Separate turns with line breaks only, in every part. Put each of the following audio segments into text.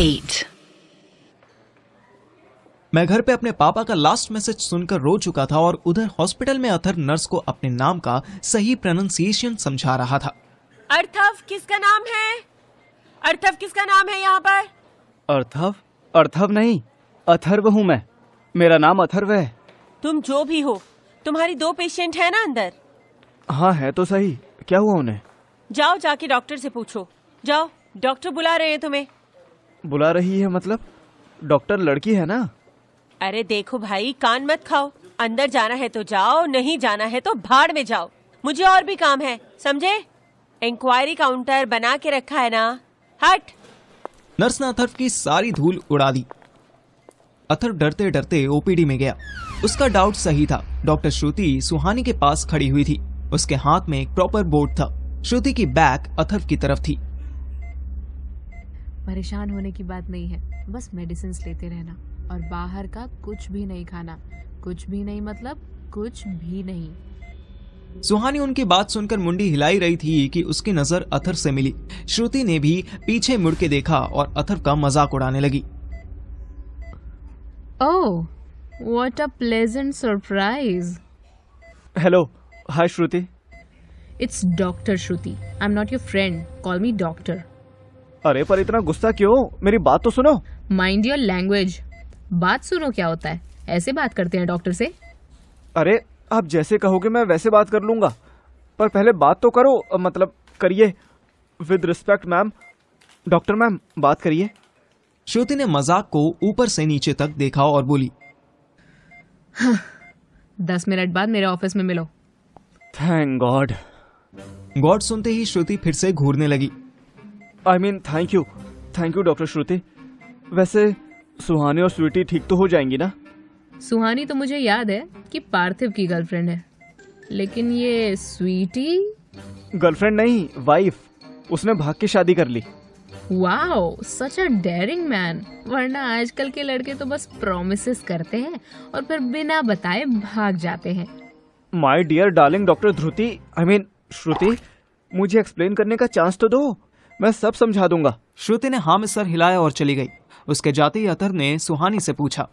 8.
मैं घर पे अपने पापा का लास्ट मैसेज सुनकर रो चुका था और उधर हॉस्पिटल में अथर नर्स को अपने नाम का सही प्रोनाउंसिएशन समझा रहा था।
अर्थव किसका नाम है? अर्थव किसका नाम है यहाँ पर?
अर्थव? अर्थव नहीं, अथर्व हूँ मैं। मेरा नाम अथर्व है।
तुम जो भी हो, तुम्हारी 2 पेशेंट है ना अंदर?
हाँ है तो सही, क्या हुआ उन्हें?
जाओ जाके डॉक्टर से पूछो। जाओ, डॉक्टर बुला रहे हैं तुम्हें।
बुला रही है मतलब? डॉक्टर लड़की है ना?
अरे देखो भाई, कान मत खाओ। अंदर जाना है तो जाओ, नहीं जाना है तो भाड़ में जाओ। मुझे और भी काम है, समझे? इंक्वायरी काउंटर बना के रखा है ना। हट।
नर्स ने अथर्व की सारी धूल उड़ा दी। अथर्व डरते डरते ओपीडी में गया। उसका डाउट सही था। डॉक्टर श्रुति सुहानी के पास खड़ी हुई थी। उसके हाथ में एक प्रॉपर बोर्ड था। श्रुति की बैक अथर्व की तरफ थी।
परेशान होने की बात नहीं है, बस मेडिसिन लेते रहना और बाहर का कुछ भी नहीं खाना। कुछ भी नहीं मतलब कुछ भी नहीं।
सुहानी उनकी बात सुनकर मुंडी हिलाई रही थी कि उसकी नजर अथर्व से मिली। श्रुति ने भी पीछे मुड़ के देखा और अथर्व का मजाक उड़ाने लगी।
Oh, what a pleasant surprise.
Hello, hi Shruti.
It's doctor Shruti. I am not your friend, call me doctor.
अरे पर इतना गुस्सा क्यों? मेरी बात तो सुनो।
Mind your language. बात सुनो क्या होता है? ऐसे बात करते हैं डॉक्टर से?
अरे आप जैसे कहोगे मैं वैसे बात कर लूंगा, पर पहले बात तो करो, मतलब करिए। With respect ma'am. Doctor ma'am, बात करिए।
श्रुति ने मजाक को ऊपर से नीचे तक देखा और बोली,
10 मिनट बाद मेरे ऑफिस में मिलो।
Thank God.
गॉड सुनते ही श्रुति फिर से घूरने लगी।
I mean thank you doctor Shruti. वैसे सुहानी और स्वीटी ठीक तो हो जाएंगी ना?
सुहानी तो मुझे याद है कि पार्थिव की गर्लफ्रेंड है, लेकिन ये स्वीटी?
गर्लफ्रेंड नहीं, वाइफ। उसने भाग के शादी कर ली।
Wow, such a daring man. वरना आजकल के लड़के तो बस प्रॉमिसेस करते हैं और फिर बिना बताए भाग जाते हैं।
My dear darling doctor Dhruti, I mean Shruti, मुझे एक्सप्लेन करने का चांस तो दो, मैं सब समझा दूंगा।
श्रुति ने हाँ में सर हिलाया और चली गई। उसके जाते ही अथर्व ने सुहानी से पूछा,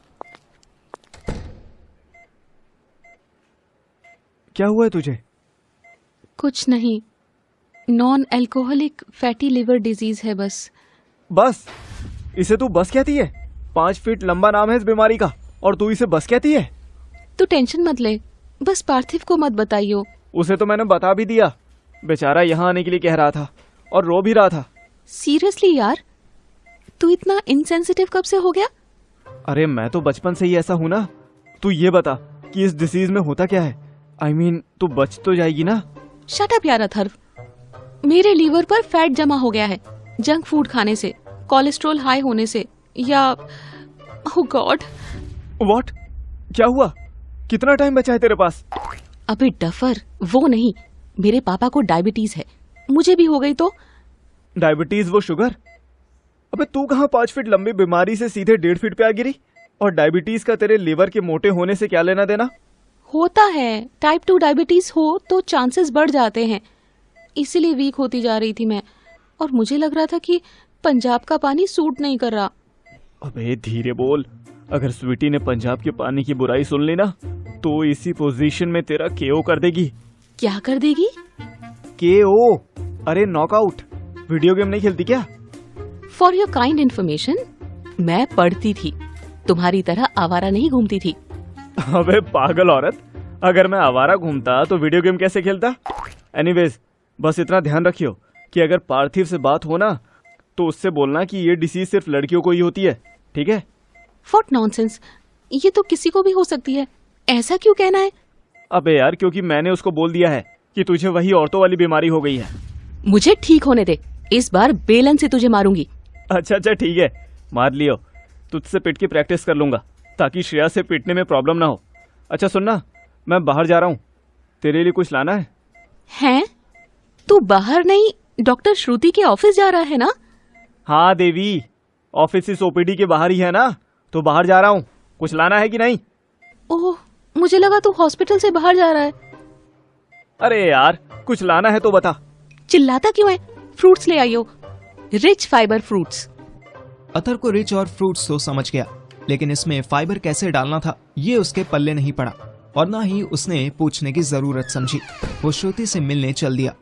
क्या हुआ है तुझे?
कुछ नहीं, non alcoholic fatty liver disease है बस।
बस? इसे तू बस कहती है? 5 फीट लंबा नाम है इस बीमारी का और तू इसे बस कहती है?
तू टेंशन मत ले, बस पार्थिव को मत बताइयो।
उसे तो मैंने बता भी दिया। बेचारा यहाँ आने के लिए कह रहा था और रो भी रहा था।
सीरियसली यार, तू इतना इनसेंसिटिव कब से हो गया?
अरे मैं तो बचपन से ही ऐसा हूँ ना। तू ये बता कि इस डिसीज में होता क्या है? आई मीन तू बच तो जाएगी ना?
शट अप यार अथर्व, मेरे लीवर पर फैट जमा हो गया है जंक फूड खाने से, कोलेस्ट्रॉल हाई होने से, या ओह गॉड।
व्हाट? क्या हुआ? कितना टाइम बचा है तेरे पास?
अबे डफर, वो नहीं, मेरे पापा को डायबिटीज है। मुझे भी हो गई तो?
डायबिटीज वो शुगर? अबे तू कहाँ 5 फीट लंबी बीमारी से सीधे 1.5 फीट पे आ गिरी? और डायबिटीज का तेरे लीवर के मोटे होने से क्या लेना देना?
होता है, टाइप 2 डायबिटीज हो तो चांसेस बढ़ जाते हैं, इसीलिए वीक होती जा रही थी मैं। और मुझे लग रहा था कि पंजाब का पानी सूट नहीं कर रहा।
अबे धीरे बोल, अगर स्वीटी ने पंजाब के पानी की बुराई सुन ली ना तो इसी पोजीशन में तेरा केओ कर देगी।
क्या कर देगी?
केओ, अरे नॉकआउट। वीडियो गेम नहीं खेलती क्या?
फॉर योर काइंड इन्फॉर्मेशन, मैं पढ़ती थी, तुम्हारी तरह आवारा नहीं घूमती थी।
अबे पागल औरत, अगर मैं आवारा घूमता तो वीडियो गेम कैसे खेलता? एनीवेज, बस इतना ध्यान रखियो कि अगर पार्थिव से बात हो ना तो उससे बोलना कि ये डिसीज सिर्फ लड़कियों को ही होती है, ठीक है?
व्हाट नॉनसेंस, ये तो किसी को भी हो सकती है, ऐसा क्यों कहना है?
अबे यार, क्योंकि मैंने उसको बोल दिया है कि तुझे वही औरतों वाली बीमारी हो गई है।
मुझे ठीक होने दे, इस बार बेलन से तुझे मारूंगी।
अच्छा ठीक है, मार लियो। तुझसे पिट की प्रैक्टिस कर लूंगा ताकि श्रेया से पिटने में प्रॉब्लम ना हो। अच्छा सुनना, मैं बाहर जा रहा हूँ, तेरे लिए कुछ लाना है?
हैं? तू बाहर नहीं, डॉक्टर श्रुति के ऑफिस जा रहा है ना?
हाँ देवी, ऑफिस इस ओपीडी के बाहर ही है ना, तो बाहर जा रहा हूँ। कुछ लाना है कि नहीं?
ओह, मुझे लगा तू हॉस्पिटल से बाहर जा रहा है।
अरे यार, कुछ लाना है तो बता।
चिल्लाता क्यों है? फ्रूट्स ले आइयो, रिच फाइबर फ्रूट्स।
अतर को रिच और फ्रूट्स तो समझ गया, लेकिन इसमें फाइबर कैसे डालना था ये उसके पल्ले नहीं पड़ा और ना ही उसने पूछने की जरूरत समझी। वो श्रुति से मिलने चल दिया।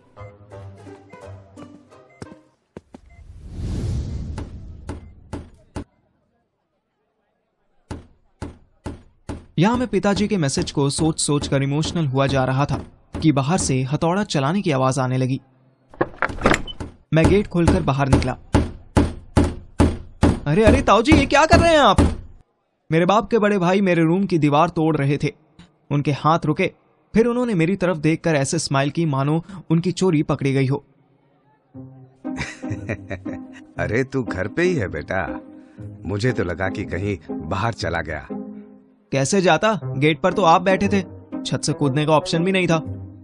यहां मैं पिताजी के मैसेज को सोच सोच कर इमोशनल हुआ जा रहा था कि बाहर से हथौड़ा चलाने की आवाज आने लगी। मैं गेट खोलकर बाहर निकला। अरे अरे ताऊ जी, ये क्या कर रहे हैं आप? मेरे बाप के बड़े भाई मेरे रूम की दीवार तोड़ रहे थे। उनके हाथ रुके, फिर उन्होंने मेरी तरफ देखकर ऐसे स्माइल की मानो उनकी चोरी पकड़ी गई हो।
अरे तू घर पे ही है बेटा, मुझे तो लगा कि कहीं बाहर चला गया।
कैसे जाता? गेट पर तो आप बैठे थे, छत से कूदने का ऑप्शन भी नहीं था।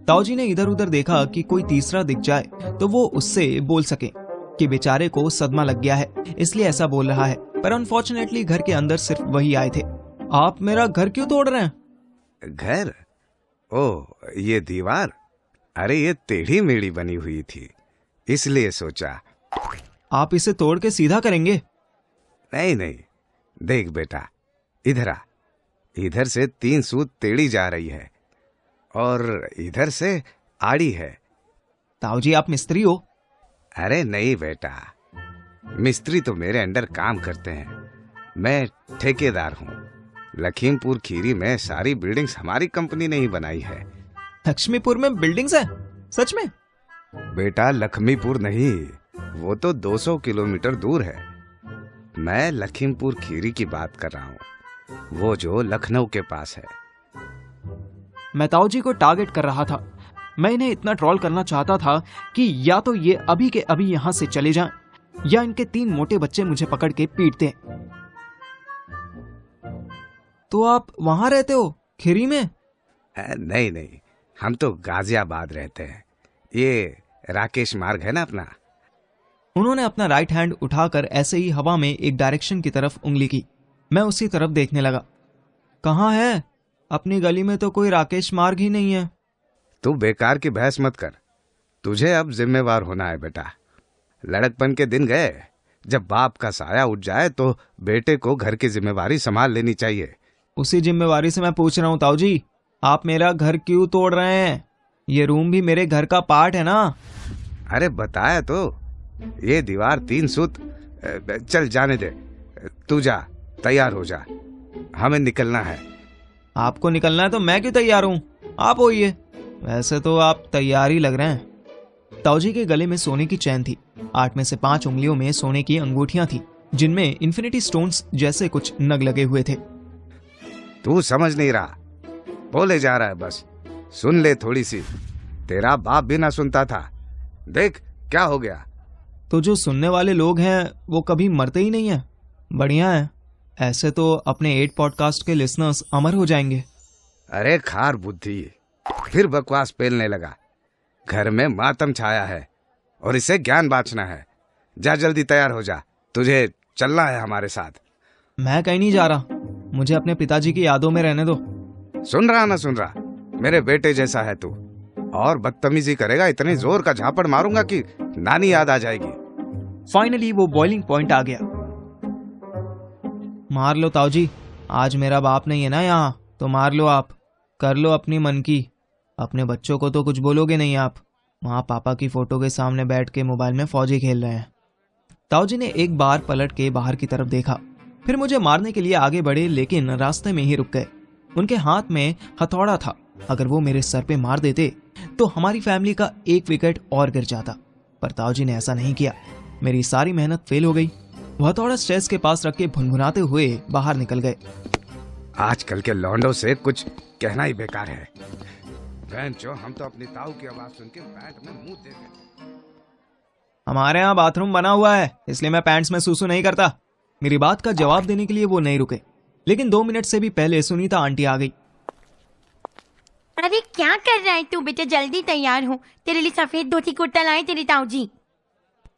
ताऊजी ने इधर उधर देखा कि कोई तीसरा दिख जाए तो वो उससे बोल सके कि बेचारे को सदमा लग गया है, इसलिए ऐसा बोल रहा है। पर अनफॉर्चुनेटली घर के अंदर सिर्फ वही आए थे। आप मेरा घर क्यों तोड़ रहे हैं?
घर? ओह, ये दीवार? अरे ये टेढ़ी मेढ़ी बनी हुई थी, इसलिए सोचा।
आप इसे तोड़ के सीधा करेंगे?
नहीं नहीं, देख बेटा, इधर आ। इधर से 3 सूत टेढ़ी जा रही है और इधर से आड़ी है।
ताऊजी आप मिस्त्री हो?
अरे नहीं बेटा, मिस्त्री तो मेरे अंडर काम करते हैं, मैं ठेकेदार हूँ। लखीमपुर खीरी में सारी बिल्डिंग्स हमारी कंपनी ने ही बनाई है।
लक्ष्मीपुर में बिल्डिंग्स है? सच में?
बेटा लक्ष्मीपुर नहीं, वो तो 200 किलोमीटर दूर है। मैं लखीमपुर खीरी की बात कर रहा हूँ, वो जो लखनऊ के पास है।
मैं ताऊजी को टारगेट कर रहा था। मैं इन्हें इतना ट्रोल करना चाहता था कि या तो ये अभी के अभी यहाँ से चले जाएं, या इनके 3 मोटे बच्चे मुझे पकड़ के पीटते। तो आप वहां रहते हो, खीरी में?
नहीं नहीं, हम तो गाजियाबाद रहते हैं। ये राकेश मार्ग है ना अपना।
उन्होंने अपना राइट हैंड उठाकर ऐसे ही हवा में एक डायरेक्शन की तरफ उंगली की। मैं उसी तरफ देखने लगा। कहाँ है? अपनी गली में तो कोई राकेश मार्ग ही नहीं है।
तू बेकार की बहस मत कर, तुझे अब जिम्मेवार होना है बेटा। लड़कपन के दिन गए, जब बाप का साया उठ जाए तो बेटे को घर की जिम्मेवारी संभाल लेनी चाहिए।
उसी जिम्मेवारी से मैं पूछ रहा हूँ ताऊजी, आप मेरा घर क्यों तोड़ रहे हैं? ये रूम भी मेरे घर का पार्ट है ना।
अरे बताया तो, ये दीवार 3 सूत। चल जाने दे, तू जा, तैयार हो जा, हमें निकलना है।
आपको निकलना है तो मैं क्यों तैयार हूँ, आप होइए। वैसे तो आप तैयार ही लग रहे हैं। ताऊजी के गले में सोने की चैन थी। 8 में से 5 उंगलियों में सोने की अंगूठियां थी, जिनमें इन्फिनिटी स्टोन्स जैसे कुछ नग लगे हुए थे।
तू समझ नहीं रहा, बोले जा रहा है बस। सुन ले थोड़ी सी, तेरा बाप भी ना सुनता था, देख क्या हो गया।
तो जो सुनने वाले लोग हैं वो कभी मरते ही नहीं है। बढ़िया है, ऐसे तो अपने 8 पॉडकास्ट के लिसनर्स अमर हो जाएंगे।
अरे खार बुद्धि, फिर बकवास पेलने लगा। घर में मातम छाया है और इसे ज्ञान बांटना है। जा जल्दी तैयार हो जा, तुझे चलना है हमारे साथ।
मैं कहीं नहीं जा रहा, मुझे अपने पिताजी की यादों में रहने दो।
सुन रहा ना सुन रहा, मेरे बेटे जैसा है तू, और बदतमीजी करेगा इतनी जोर का झापड़ मारूंगा कि नानी याद आ जाएगी।
फाइनली वो बॉइलिंग पॉइंट आ गया। मार लो ताऊजी, आज मेरा बाप नहीं है ना यहाँ, तो मार लो आप, कर लो अपनी मन की। अपने बच्चों को तो कुछ बोलोगे नहीं आप, वहाँ पापा की फोटो के सामने बैठ के मोबाइल में फौजी खेल रहे हैं। ताऊजी ने एक बार पलट के बाहर की तरफ देखा, फिर मुझे मारने के लिए आगे बढ़े, लेकिन रास्ते में ही रुक गए। उनके हाथ में हथौड़ा था, अगर वो मेरे सर पे मार देते तो हमारी फैमिली का 1 विकेट और गिर जाता, पर ताऊजी ने ऐसा नहीं किया। मेरी सारी मेहनत फेल हो गई। वह थोड़ा स्टेज के पास रख के भुनभुनाते हुए बाहर निकल गए।
आजकल के लौंडों से कुछ कहना ही बेकार है। बेंचो, हम तो अपनी ताऊ की आवाज सुन के पैंट में मुंह दे गए।
हमारे यहाँ बाथरूम बना हुआ है, इसलिए मैं पैंट्स में सूसू नहीं करता। मेरी बात का जवाब देने के लिए वो नहीं रुके, लेकिन 2 मिनट से भी पहले सुनीता आंटी आ गई।
अरे क्या कर रहा है तू बेटा, जल्दी तैयार हो, तेरे लिए सफेद धोती कुर्ता लाए तेरी ताऊ जी।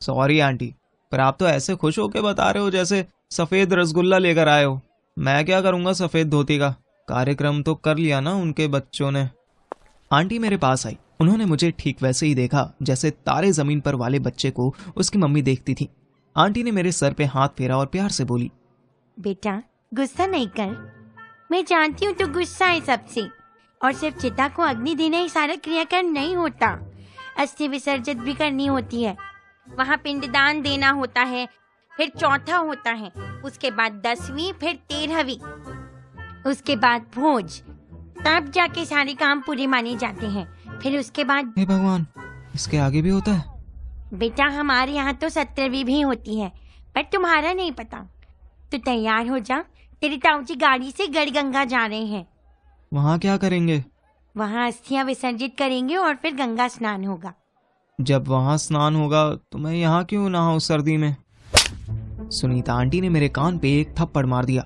सॉरी आंटी, पर आप तो ऐसे खुश होके बता रहे हो जैसे सफेद रसगुल्ला लेकर आए हो। मैं क्या करूंगा सफेद धोती का, कार्यक्रम तो कर लिया ना उनके बच्चों ने। आंटी मेरे पास आई। उन्होंने मुझे ठीक वैसे ही देखा जैसे तारे जमीन पर वाले बच्चे को उसकी मम्मी देखती थी। आंटी ने मेरे सर पे हाथ फेरा और प्यार से बोली,
बेटा गुस्सा नहीं कर। मैं जानती हूँ तो गुस्सा है सबसे, और सिर्फ चिता को अग्नि देना ही सारा क्रियाकर्म नहीं होता, अस्थि विसर्जित भी करनी होती है। वहाँ पिंडदान देना होता है, फिर चौथा होता है, उसके बाद 10वीं, फिर 13वीं, उसके बाद भोज, तब जाके सारे काम पूरे माने जाते हैं। फिर उसके बाद
हे भगवान, इसके आगे भी होता है?
बेटा हमारे यहाँ तो 17वीं भी होती है, पर तुम्हारा नहीं पता। तो तैयार हो जा, तेरे ताऊजी गाड़ी से गढ़गंगा जा रहे हैं।
वहाँ क्या करेंगे?
वहाँ अस्थियां विसर्जित करेंगे और फिर गंगा स्नान होगा।
जब वहाँ स्नान होगा तो मैं यहाँ क्यों नहाऊं सर्दी में? सुनीता आंटी ने मेरे कान पे एक थप्पड़ मार दिया।